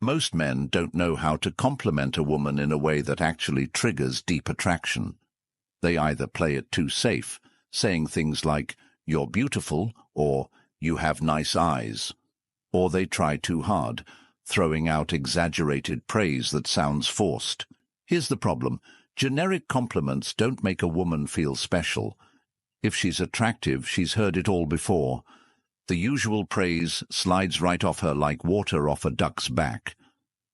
Most men don't know how to compliment a woman in a way that actually triggers deep attraction. They either play it too safe, saying things like, "You're beautiful," or "You have nice eyes," or they try too hard, throwing out exaggerated praise that sounds forced. Here's the problem. Generic compliments don't make a woman feel special. If she's attractive, she's heard it all before. The usual praise slides right off her like water off a duck's back.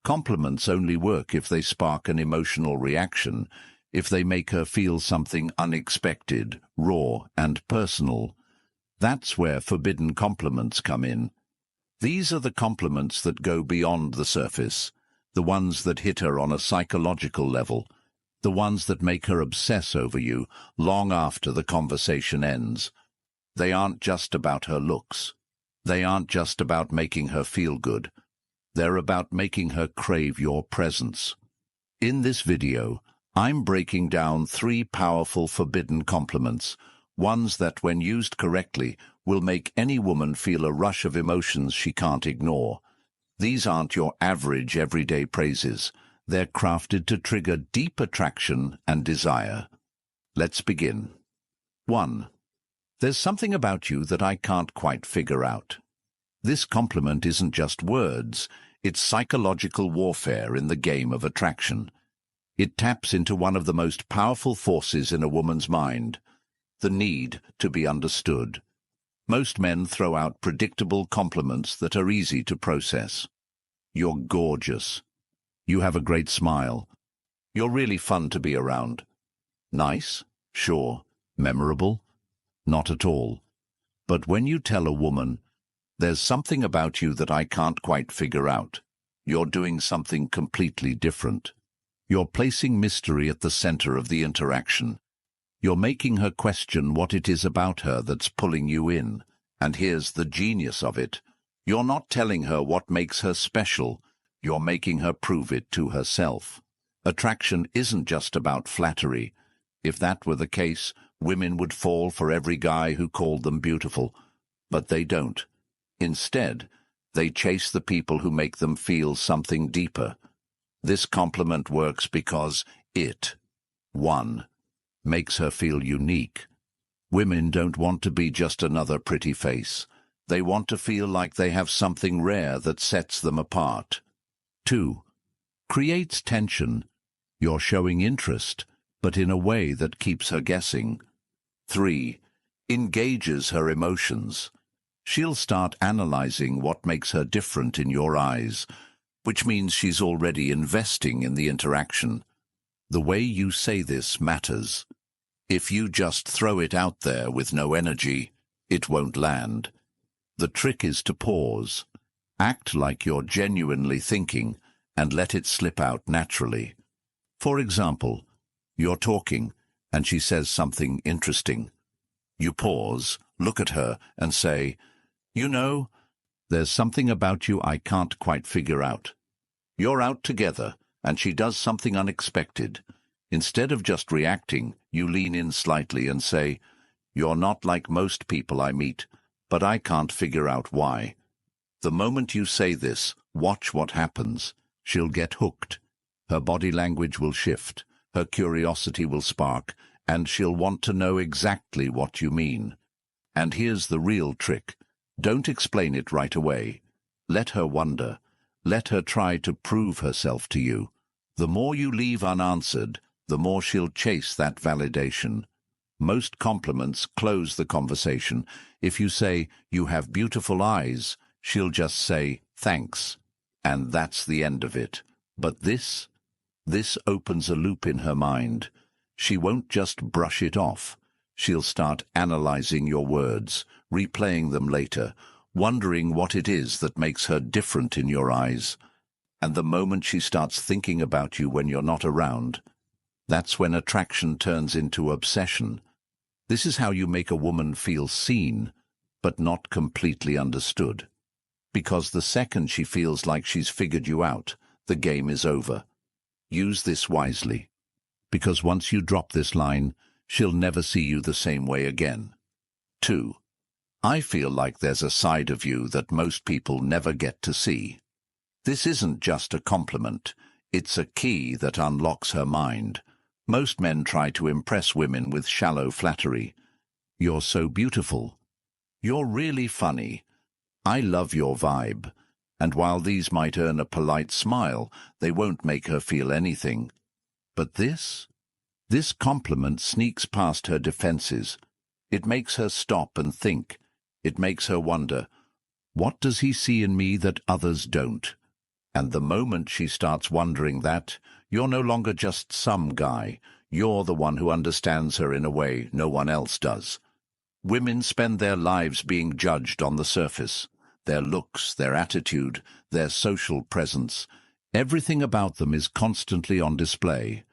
Compliments only work if they spark an emotional reaction, if they make her feel something unexpected, raw, and personal. That's where forbidden compliments come in. These are the compliments that go beyond the surface, the ones that hit her on a psychological level, the ones that make her obsess over you long after the conversation ends. They aren't just about her looks. They aren't just about making her feel good. They're about making her crave your presence. In this video, I'm breaking down 3 powerful forbidden compliments, ones that, when used correctly, will make any woman feel a rush of emotions she can't ignore. These aren't your average everyday praises. They're crafted to trigger deep attraction and desire. Let's begin. 1. There's something about you that I can't quite figure out. This compliment isn't just words, it's psychological warfare in the game of attraction. It taps into one of the most powerful forces in a woman's mind, the need to be understood. Most men throw out predictable compliments that are easy to process. "You're gorgeous." "You have a great smile." "You're really fun to be around." Nice? Sure. Memorable? Not at all. But when you tell a woman, "There's something about you that I can't quite figure out," you're doing something completely different. You're placing mystery at the center of the interaction. You're making her question what it is about her that's pulling you in. And here's the genius of it. You're not telling her what makes her special. You're making her prove it to herself. Attraction isn't just about flattery. If that were the case, women would fall for every guy who called them beautiful. But they don't. Instead, they chase the people who make them feel something deeper. This compliment works because it, 1, makes her feel unique. Women don't want to be just another pretty face. They want to feel like they have something rare that sets them apart. 2, creates tension. You're showing interest, but in a way that keeps her guessing. 3, engages her emotions. She'll start analyzing what makes her different in your eyes, which means she's already investing in the interaction. The way you say this matters. If you just throw it out there with no energy, it won't land. The trick is to pause. Act like you're genuinely thinking and let it slip out naturally. For example, you're talking and she says something interesting. You pause, look at her and say, "You know, there's something about you I can't quite figure out." You're out together and she does something unexpected. Instead of just reacting, you lean in slightly and say, "You're not like most people I meet, but I can't figure out why." The moment you say this, watch what happens. She'll get hooked. Her body language will shift, her curiosity will spark, and she'll want to know exactly what you mean. And here's the real trick. Don't explain it right away. Let her wonder. Let her try to prove herself to you. The more you leave unanswered, the more she'll chase that validation. Most compliments close the conversation. If you say, "You have beautiful eyes," she'll just say, "Thanks." And that's the end of it. But this opens a loop in her mind. She won't just brush it off. She'll start analyzing your words, replaying them later, wondering what it is that makes her different in your eyes. And the moment she starts thinking about you when you're not around, that's when attraction turns into obsession. This is how you make a woman feel seen, but not completely understood. Because the second she feels like she's figured you out, the game is over. Use this wisely. Because once you drop this line, she'll never see you the same way again. 2. I feel like there's a side of you that most people never get to see. This isn't just a compliment. It's a key that unlocks her mind. Most men try to impress women with shallow flattery. You're so beautiful. You're really funny. I love your vibe. And while these might earn a polite smile, they won't make her feel anything. But this compliment sneaks past her defenses. It makes her stop and think. It makes her wonder, what does he see in me that others don't? And the moment she starts wondering that, you're no longer just some guy. You're the one who understands her in a way no one else does. Women spend their lives being judged on the surface. Their looks, their attitude, their social presence. Everything about them is constantly on display.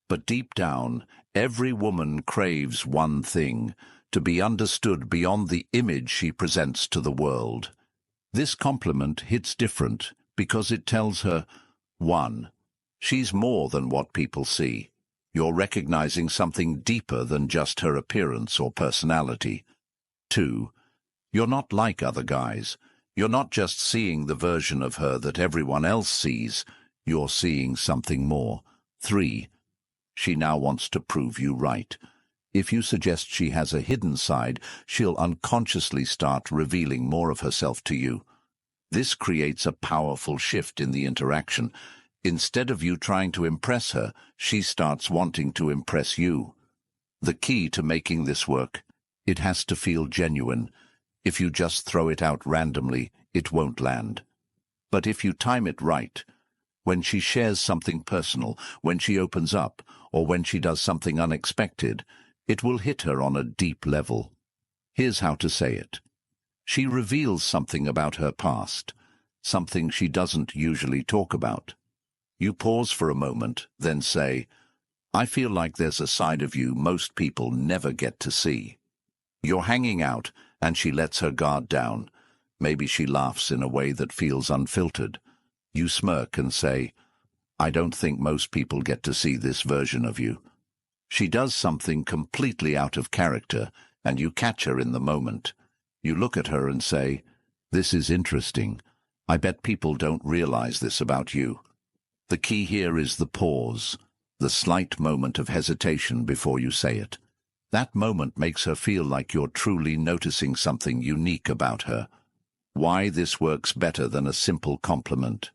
But deep down, every woman craves one thing, to be understood beyond the image she presents to the world. This compliment hits different because it tells her, 1. She's more than what people see. You're recognizing something deeper than just her appearance or personality. 2. You're not like other guys. You're not just seeing the version of her that everyone else sees. You're seeing something more. 3. She now wants to prove you right. If you suggest she has a hidden side, she'll unconsciously start revealing more of herself to you. This creates a powerful shift in the interaction. Instead of you trying to impress her, she starts wanting to impress you. The key to making this work, it has to feel genuine. If you just throw it out randomly, it won't land. But if you time it right, when she shares something personal, when she opens up, or when she does something unexpected, it will hit her on a deep level. Here's how to say it. She reveals something about her past, something she doesn't usually talk about. You pause for a moment, then say, I feel like there's a side of you most people never get to see. You're hanging out, and she lets her guard down. Maybe she laughs in a way that feels unfiltered. You smirk and say, I don't think most people get to see this version of you. She does something completely out of character, and you catch her in the moment. You look at her and say, this is interesting. I bet people don't realize this about you. The key here is the pause, the slight moment of hesitation before you say it. That moment makes her feel like you're truly noticing something unique about her. Why this works better than a simple compliment.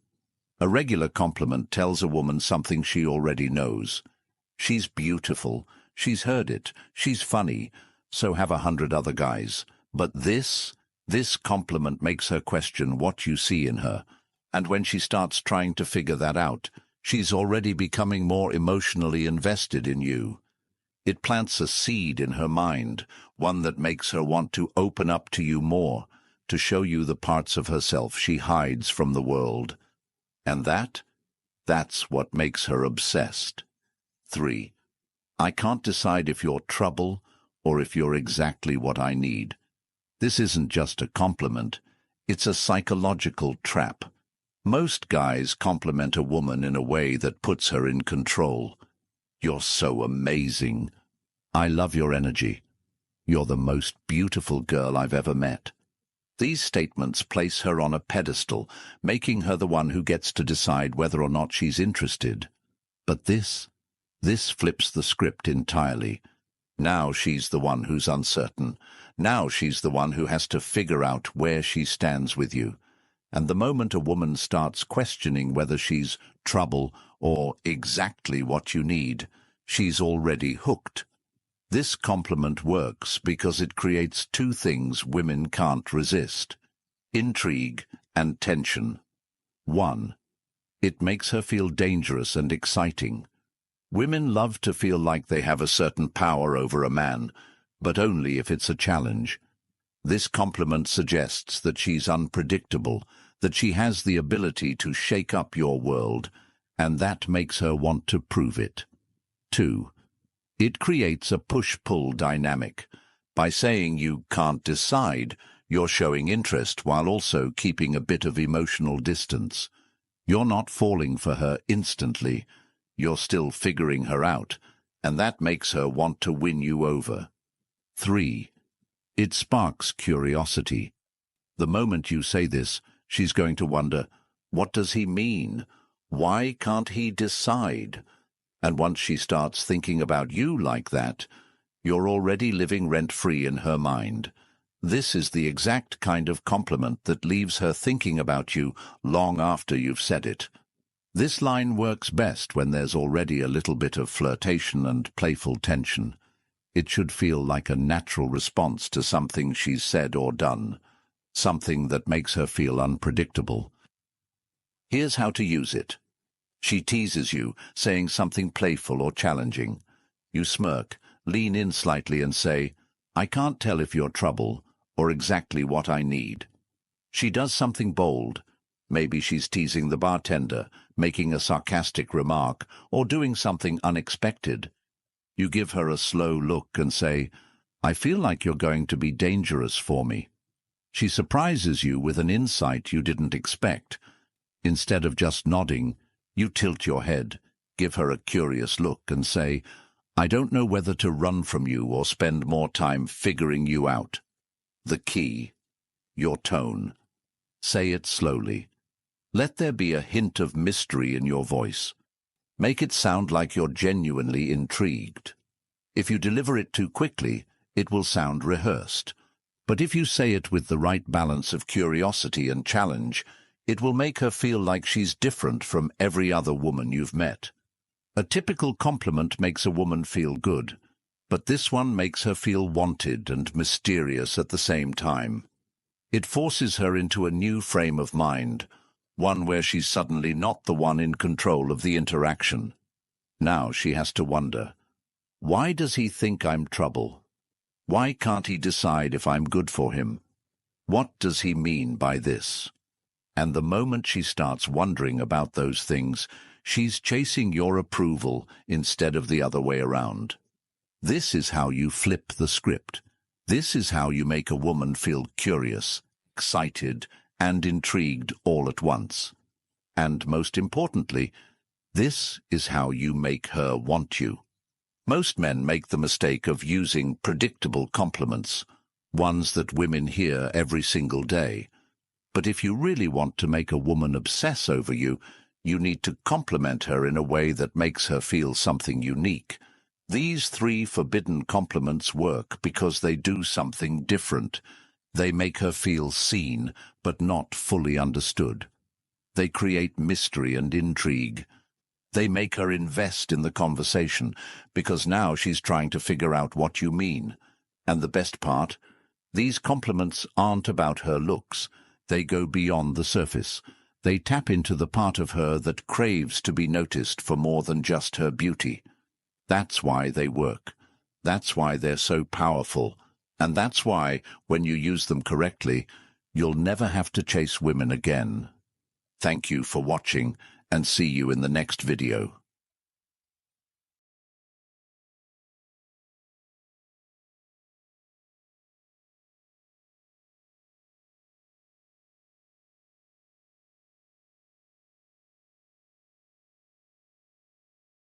A regular compliment tells a woman something she already knows. She's beautiful, she's heard it, she's funny, so have 100 other guys. But this compliment makes her question what you see in her. And when she starts trying to figure that out, she's already becoming more emotionally invested in you. It plants a seed in her mind, one that makes her want to open up to you more, to show you the parts of herself she hides from the world. And that's what makes her obsessed. 3. I can't decide if you're trouble or if you're exactly what I need. This isn't just a compliment, it's a psychological trap. Most guys compliment a woman in a way that puts her in control. You're so amazing. I love your energy. You're the most beautiful girl I've ever met. These statements place her on a pedestal, making her the one who gets to decide whether or not she's interested. But this flips the script entirely. Now she's the one who's uncertain. Now she's the one who has to figure out where she stands with you. And the moment a woman starts questioning whether she's trouble or exactly what you need, she's already hooked. This compliment works because it creates two things women can't resist: intrigue and tension. 1. It makes her feel dangerous and exciting. Women love to feel like they have a certain power over a man, but only if it's a challenge. This compliment suggests that she's unpredictable, that she has the ability to shake up your world, and that makes her want to prove it. 2. It creates a push-pull dynamic. By saying you can't decide, you're showing interest while also keeping a bit of emotional distance. You're not falling for her instantly. You're still figuring her out, and that makes her want to win you over. 3. It sparks curiosity. The moment you say this, she's going to wonder, What does he mean? Why can't he decide? And once she starts thinking about you like that, you're already living rent-free in her mind. This is the exact kind of compliment that leaves her thinking about you long after you've said it. This line works best when there's already a little bit of flirtation and playful tension. It should feel like a natural response to something she's said or done, something that makes her feel unpredictable. Here's how to use it. She teases you, saying something playful or challenging. You smirk, lean in slightly and say, "I can't tell if you're trouble or exactly what I need." She does something bold. Maybe she's teasing the bartender, making a sarcastic remark, or doing something unexpected. You give her a slow look and say, "I feel like you're going to be dangerous for me." She surprises you with an insight you didn't expect. Instead of just nodding, you tilt your head, give her a curious look and say, "I don't know whether to run from you or spend more time figuring you out." The key, your tone. Say it slowly. Let there be a hint of mystery in your voice. Make it sound like you're genuinely intrigued. If you deliver it too quickly, it will sound rehearsed. But if you say it with the right balance of curiosity and challenge, it will make her feel like she's different from every other woman you've met. A typical compliment makes a woman feel good, but this one makes her feel wanted and mysterious at the same time. It forces her into a new frame of mind, one where she's suddenly not the one in control of the interaction. Now she has to wonder, why does he think I'm trouble? Why can't he decide if I'm good for him? What does he mean by this? And the moment she starts wondering about those things, she's chasing your approval instead of the other way around. This is how you flip the script. This is how you make a woman feel curious, excited, and intrigued all at once. And most importantly, this is how you make her want you. Most men make the mistake of using predictable compliments, ones that women hear every single day. But if you really want to make a woman obsess over you, you need to compliment her in a way that makes her feel something unique. These 3 forbidden compliments work because they do something different. They make her feel seen, but not fully understood. They create mystery and intrigue. They make her invest in the conversation, because now she's trying to figure out what you mean. And the best part, these compliments aren't about her looks. They go beyond the surface. They tap into the part of her that craves to be noticed for more than just her beauty. That's why they work. That's why they're so powerful. And that's why, when you use them correctly, you'll never have to chase women again. Thank you for watching, and see you in the next video.